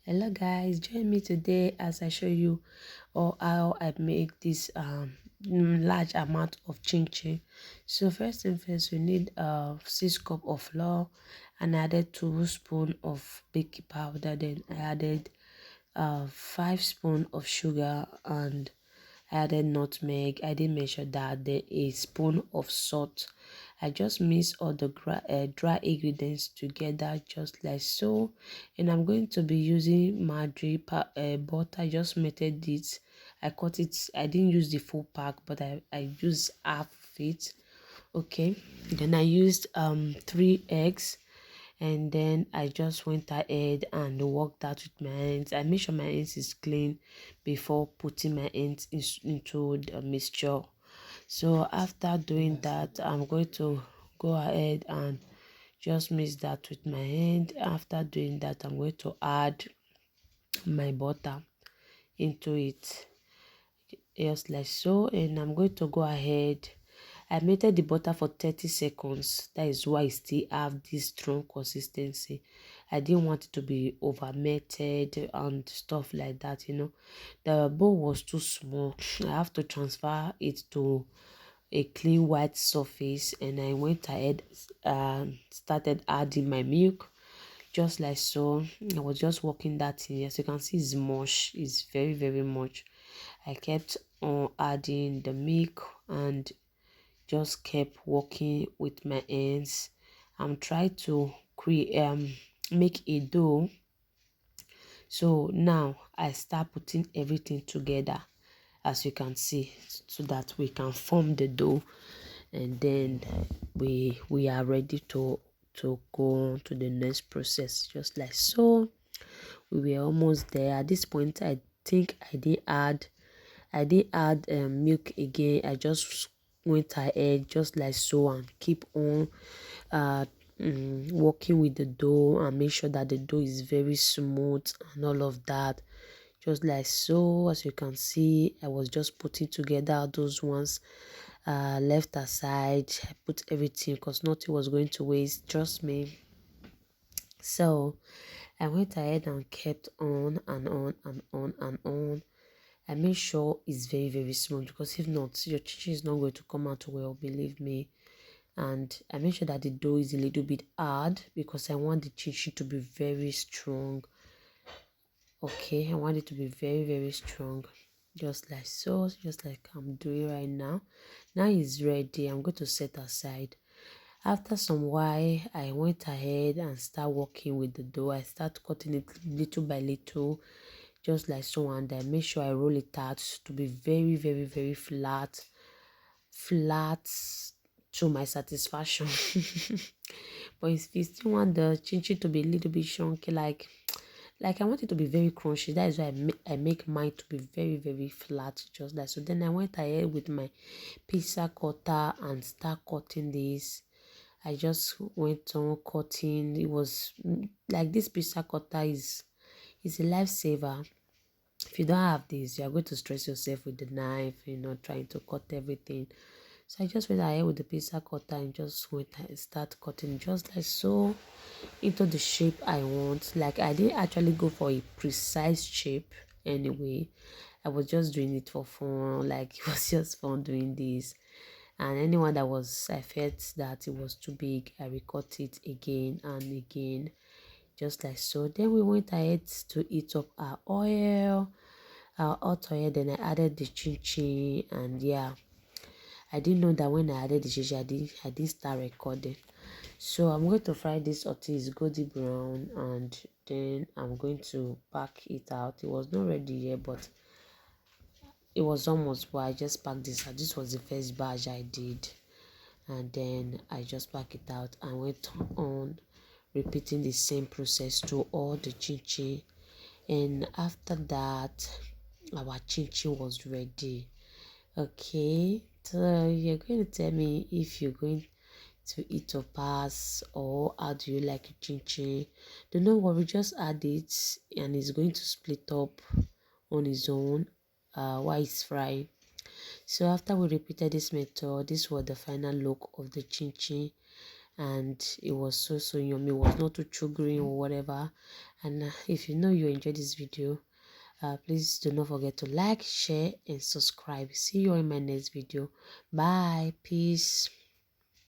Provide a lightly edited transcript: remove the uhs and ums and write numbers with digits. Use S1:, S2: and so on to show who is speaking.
S1: Hello guys, join me today as I show you how I make this large amount of chin chin. So first thing first, we need 6 cup of flour, and I added 2 spoon of baking powder. Then I added 5 spoon of sugar, and I added nutmeg. I didn't measure that. Then a spoon of salt. I just mix all the dry ingredients together just like so. And I'm going to be using margarine butter. I just melted it. I cut it. I didn't use the full pack, but I used half of it. Okay. Then I used 3 eggs, and then I just went ahead and worked that with my hands. I make sure my hands is clean before putting my hands into the mixture. So after doing that, I'm going to go ahead and just mix that with my hand. After doing that, I'm going to add my butter into it just like so, and I'm going to go ahead. I melted the butter for 30 seconds. That is why I still have this strong consistency. I didn't want it to be over melted and stuff like that, The bowl was too small. I have to transfer it to a clean white surface, and I went ahead and started adding my milk just like so. I was just working that in. As you can see, it's much. It's very, very much. I kept on adding the milk and just kept working with my hands. I'm trying to create make a dough. So now I start putting everything together, as you can see, so that we can form the dough, and then we are ready to go on to the next process just like so. We were almost there. At this point, I think I did add milk again. I just went ahead just like so and keep on uh working with the dough and make sure that the dough is very smooth and all of that just like so. As you can see, I was just putting together those ones left aside. I put everything because nothing was going to waste, trust me. So I went ahead and kept on and on and on and on. I made sure it's very, very smooth, because if not, your chicken is not going to come out well, believe me. And I make sure that the dough is a little bit hard, because I want the chicken to be very strong. Okay, I want it to be very, very strong, just like so, just like I'm doing right now. Now it's ready. I'm going to set aside. After some while, I went ahead and start working with the dough. I start cutting it little by little, just like so, and I make sure I roll it out to be very, very, very flat to my satisfaction. But if you still want the chin chin to be a little bit chunky, like I want it to be very crunchy, that is why I make mine to be very, very flat, just like so. Then I went ahead with my pizza cutter and start cutting this. I just went on cutting. It was like, this pizza cutter is a lifesaver. If you don't have this, you are going to stress yourself with the knife, trying to cut everything. So I just went ahead with the pizza cutter and just went and start cutting just like so, into the shape I want. Like, I didn't actually go for a precise shape anyway. I was just doing it for fun. Like, it was just fun doing this. And anyone that I felt that it was too big, I recut it again and again, just like so. Then we went ahead to heat up our hot oil. Then I added the chin chin, and yeah, I didn't know that when I added the chin chin, I didn't start recording. So I'm going to fry this until it's golden brown, and then I'm going to pack it out. It was not ready yet, but it was almost, but I just packed this out. This was the first batch I did, and then I just pack it out and went on repeating the same process to all the chin chin. And after that, our chin chin was ready. Okay, so you're going to tell me if you're going to eat or pass, or how do you like your chin chin. Do not worry, just add it and it's going to split up on its own while it's frying. So after we repeated this method, this was the final look of the chin chin, and it was so yummy. It was not too sugary or whatever. And if you know you enjoyed this video, please do not forget to like, share and subscribe. See you in my next video. Bye. Peace.